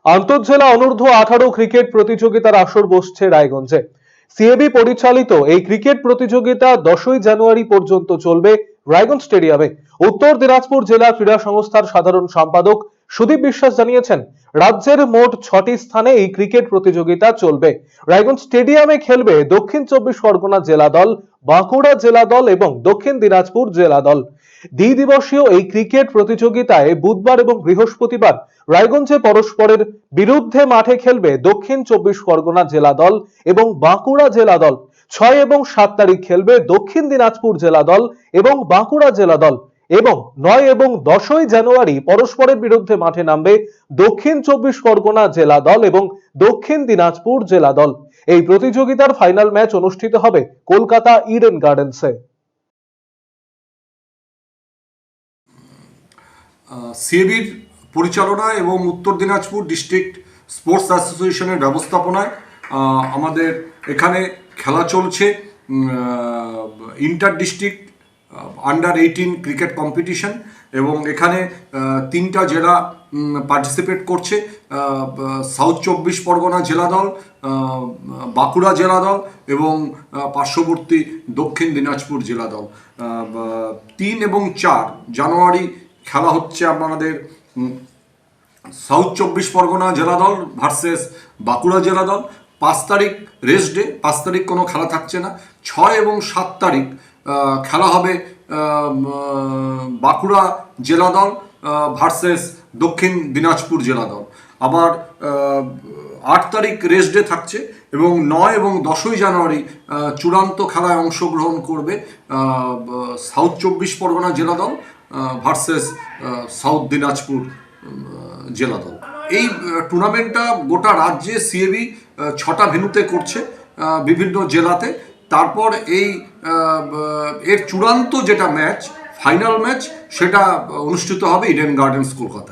আন্তঃজেলা অনূর্ধ্ব 18 ক্রিকেট প্রতিযোগিতার আসর বসছে রায়গঞ্জে। সিএবি পরিচালিত এই ক্রিকেট প্রতিযোগিতা 10ই জানুয়ারি পর্যন্ত চলবে রায়গঞ্জ স্টেডিয়ামে। উত্তর দিনাজপুর জেলা ক্রীড়া সংস্থার সাধারণ সম্পাদক সুদীপ বিশ্বাস জানিয়েছেন, রাজ্যের মোট 6টি স্থানে এই ক্রিকেট প্রতিযোগিতা চলবে। রায়গঞ্জ স্টেডিয়ামে খেলবে দক্ষিণ 24 পরগনা জেলা দল, বাঁকুড়া জেলা দল এবং দক্ষিণ দিনাজপুর জেলা দল। দ্বিদিবসীয় এই ক্রিকেট প্রতিযোগিতায় বুধবার এবং বৃহস্পতিবার রায়গঞ্জে পরস্পরের বিরুদ্ধে মাঠে খেলবে দক্ষিণ 24 পরগনা জেলা দল এবং বাঁকুড়া জেলা দল। 6 এবং 7 তারিখ খেলবে দক্ষিণ দিনাজপুর জেলা দল এবং বাঁকুড়া জেলা দল এবং 9 এবং 10ই জানুয়ারি পরস্পরের বিরুদ্ধে মাঠে নামবে দক্ষিণ 24 পরগনা জেলা দল এবং দক্ষিণ দিনাজপুর জেলা দল। এই প্রতিযোগিতার ফাইনাল ম্যাচ অনুষ্ঠিত হবে কলকাতা ইডেন গার্ডেন্সে। সিএবির পরিচালনায় এবং উত্তর দিনাজপুর ডিস্ট্রিক্ট স্পোর্টস অ্যাসোসিয়েশনের ব্যবস্থাপনায় আমাদের এখানে খেলা চলছে inter district under 18 cricket competition এবং এখানে 3টা জেলা পার্টিসিপেট করছে। সাউথ 24 পরগনা জেলা দল, বাঁকুড়া জেলা দল এবং পার্শ্ববর্তী দক্ষিণ দিনাজপুর জেলা দল। 3 এবং 4 জানুয়ারি খেলা হচ্ছে আমাদের সাউথ 24 পরগনা জেলা দল ভার্সেস বাঁকুড়া জেলা দল। 5 তারিখ রেস্ট ডে, 5 তারিখ কোনো খেলা থাকছে না। 6 এবং 7 তারিখ খেলা হবে বাঁকুড়া জেলা দল ভার্সেস দক্ষিণ দিনাজপুর জেলা দল। আবার 8 তারিখ রেস্ট ডে থাকছে এবং 9 এবং 10ই জানুয়ারি চূড়ান্ত খেলায় অংশগ্রহণ করবে সাউথ 24 পরগনা জেলা দল ভার্সেস সাউথ দিনাজপুর জেলা দল। এই টুর্নামেন্টটা গোটা রাজ্যে সিএবি 6টা ভেন্যুতে করছে বিভিন্ন জেলাতে। তারপর এর চূড়ান্ত যেটা ম্যাচ, ফাইনাল ম্যাচ, সেটা অনুষ্ঠিত হবে ইডেন গার্ডেন্স কলকাতায়।